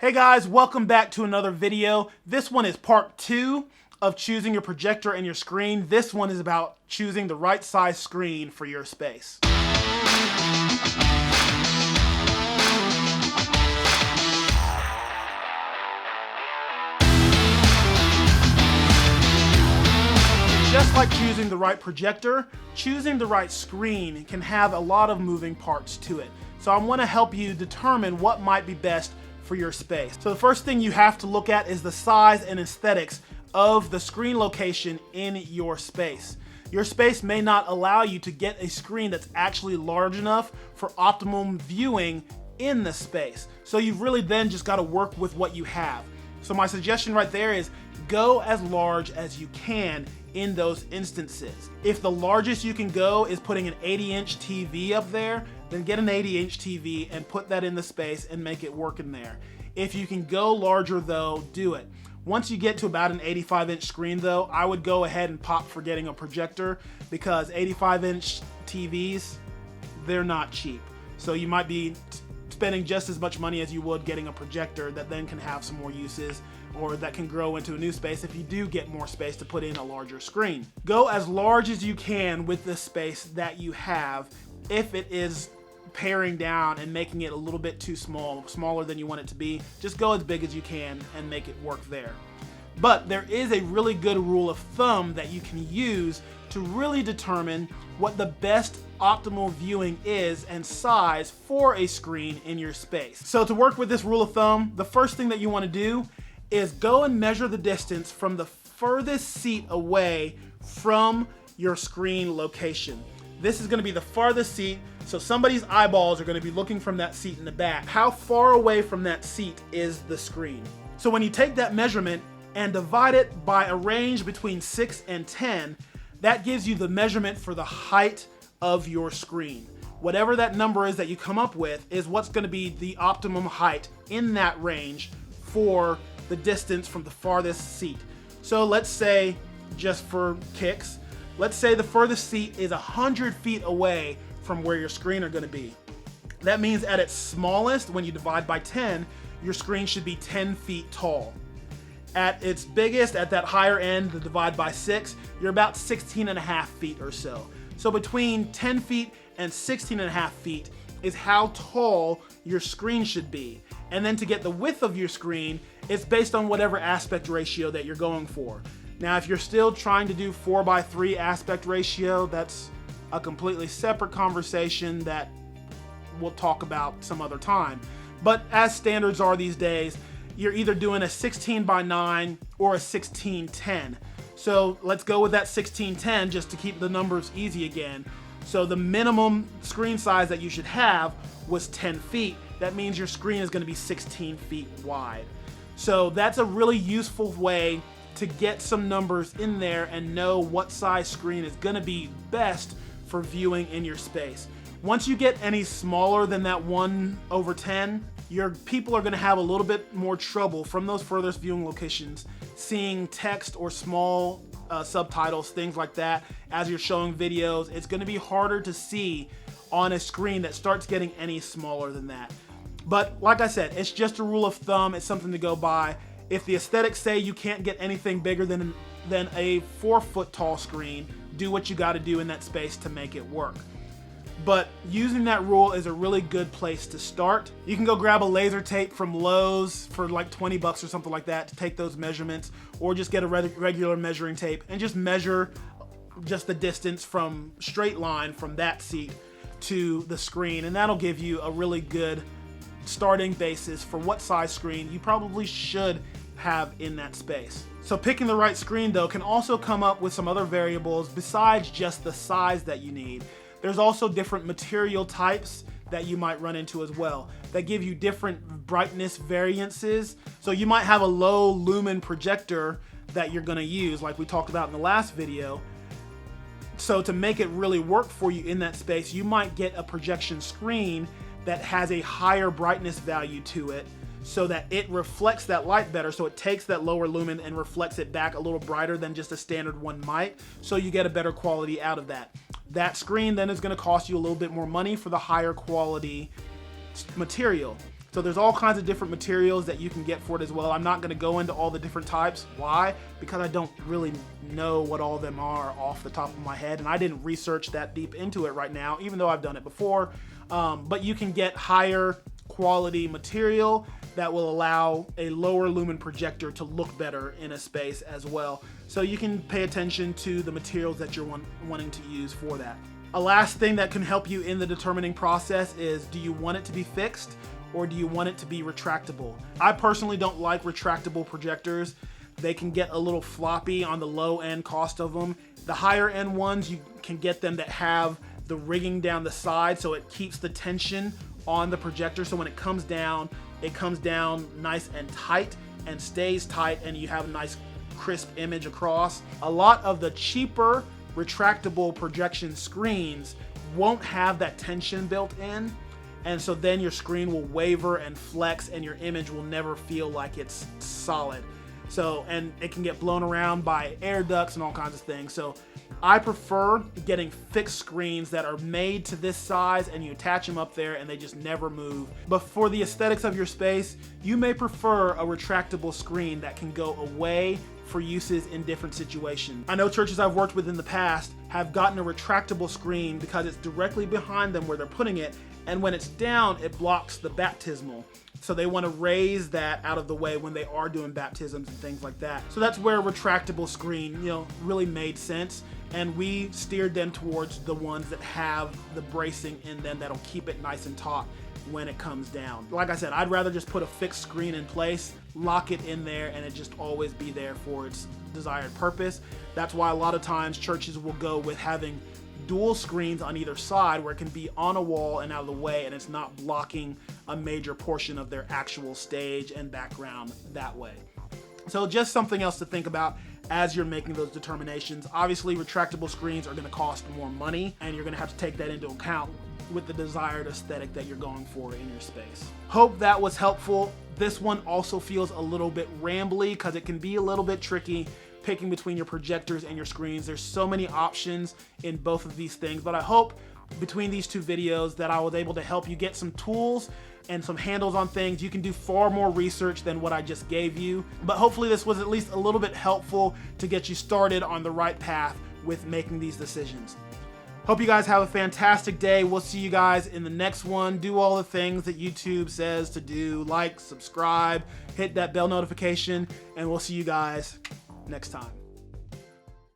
Hey guys, welcome back to another video. This one is part 2 of choosing your projector and your screen. This one is about choosing the right size screen for your space. Just like choosing the right projector, choosing the right screen can have a lot of moving parts to it. So I want to help you determine what might be best for your space. So the first thing you have to look at is the size and aesthetics of the screen location in your space. Your space may not allow you to get a screen that's actually large enough for optimum viewing in the space. So you've really then just got to work with what you have. So my suggestion right there is go as large as you can in those instances. If the largest you can go is putting an 80-inch TV up there, then get an 80-inch TV and put that in the space and make it work in there. If you can go larger though, do it. Once you get to about an 85-inch screen though, I would go ahead and pop for getting a projector, because 85-inch TVs, they're not cheap. So you might be spending just as much money as you would getting a projector that then can have some more uses, or that can grow into a new space if you do get more space to put in a larger screen. Go as large as you can with the space that you have. If it is paring down and making it a little bit too small, smaller than you want it to be, just go as big as you can and make it work there. But there is a really good rule of thumb that you can use to really determine what the best optimal viewing is and size for a screen in your space. So to work with this rule of thumb, the first thing that you want to do is go and measure the distance from the furthest seat away from your screen location. This is going to be the farthest seat, so somebody's eyeballs are going to be looking from that seat in the back. How far away from that seat is the screen? So when you take that measurement and divide it by a range between 6 and 10, that gives you the measurement for the height of your screen. Whatever that number is that you come up with is what's going to be the optimum height in that range for the distance from the farthest seat. So let's say, just for kicks, let's say the furthest seat is 100 feet away from where your screen are going to be. That means at its smallest, when you divide by 10, your screen should be 10 feet tall. At its biggest, at that higher end, the divide by 6, you're about 16 and a half feet or so. So between 10 feet and 16 and a half feet is how tall your screen should be. And then to get the width of your screen, it's based on whatever aspect ratio that you're going for. Now, if you're still trying to do 4:3 aspect ratio, that's a completely separate conversation that we'll talk about some other time. But as standards are these days, you're either doing a 16:9 or a 16:10. So let's go with that 16:10 just to keep the numbers easy again. So the minimum screen size that you should have was 10 feet. That means your screen is going to be 16 feet wide. So that's a really useful way to get some numbers in there and know what size screen is going to be best for viewing in your space. Once you get any smaller than that 1/10, your people are going to have a little bit more trouble from those furthest viewing locations seeing text or small subtitles, things like that, as you're showing videos. It's going to be harder to see on a screen that starts getting any smaller than that. But like I said, it's just a rule of thumb. It's something to go by. If the aesthetics say you can't get anything bigger than a 4-foot tall screen, do what you got to do in that space to make it work. But using that rule is a really good place to start. You can go grab a laser tape from Lowe's for like 20 bucks or something like that to take those measurements, or just get a regular measuring tape and just measure just the distance from straight line from that seat to the screen, and that'll give you a really good starting basis for what size screen you probably should have in that space. So picking the right screen though can also come up with some other variables besides just the size that you need. There's also different material types that you might run into as well that give you different brightness variances. So you might have a low lumen projector that you're going to use, like we talked about in the last video. So to make it really work for you in that space, you might get a projection screen that has a higher brightness value to it, so that it reflects that light better. So it takes that lower lumen and reflects it back a little brighter than just a standard one might. So you get a better quality out of that. That screen then is going to cost you a little bit more money for the higher quality material. So there's all kinds of different materials that you can get for it as well. I'm not gonna go into all the different types. Why? Because I don't really know what all of them are off the top of my head, and I didn't research that deep into it right now, even though I've done it before. But you can get higher quality material that will allow a lower lumen projector to look better in a space as well. So you can pay attention to the materials that you're wanting to use for that. A last thing that can help you in the determining process is, do you want it to be fixed or do you want it to be retractable? I personally don't like retractable projectors. They can get a little floppy on the low end cost of them. The higher end ones, you can get them that have the rigging down the side so it keeps the tension on the projector, so when it comes down nice and tight and stays tight, and you have a nice crisp image across. A lot of the cheaper retractable projection screens won't have that tension built in, and so then your screen will waver and flex and your image will never feel like it's solid. So, and it can get blown around by air ducts and all kinds of things. So I prefer getting fixed screens that are made to this size and you attach them up there and they just never move. But for the aesthetics of your space, you may prefer a retractable screen that can go away for uses in different situations. I know churches I've worked with in the past have gotten a retractable screen because it's directly behind them where they're putting it, and when it's down, it blocks the baptismal. So they want to raise that out of the way when they are doing baptisms and things like that. So that's where a retractable screen, really made sense. And we steered them towards the ones that have the bracing in them that'll keep it nice and taut when it comes down. Like I said, I'd rather just put a fixed screen in place, lock it in there, and it just always be there for its desired purpose. That's why a lot of times churches will go with having dual screens on either side where it can be on a wall and out of the way, and it's not blocking a major portion of their actual stage and background that way. So just something else to think about as you're making those determinations. Obviously, retractable screens are going to cost more money, and you're going to have to take that into account with the desired aesthetic that you're going for in your space. Hope that was helpful. This one also feels a little bit rambly because it can be a little bit tricky picking between your projectors and your screens. There's so many options in both of these things, but I hope between these two videos that I was able to help you get some tools and some handles on things. You can do far more research than what I just gave you, but hopefully this was at least a little bit helpful to get you started on the right path with making these decisions. Hope you guys have a fantastic day. We'll see you guys in the next one. Do all the things that YouTube says to do, like, subscribe, hit that bell notification, and we'll see you guys next time.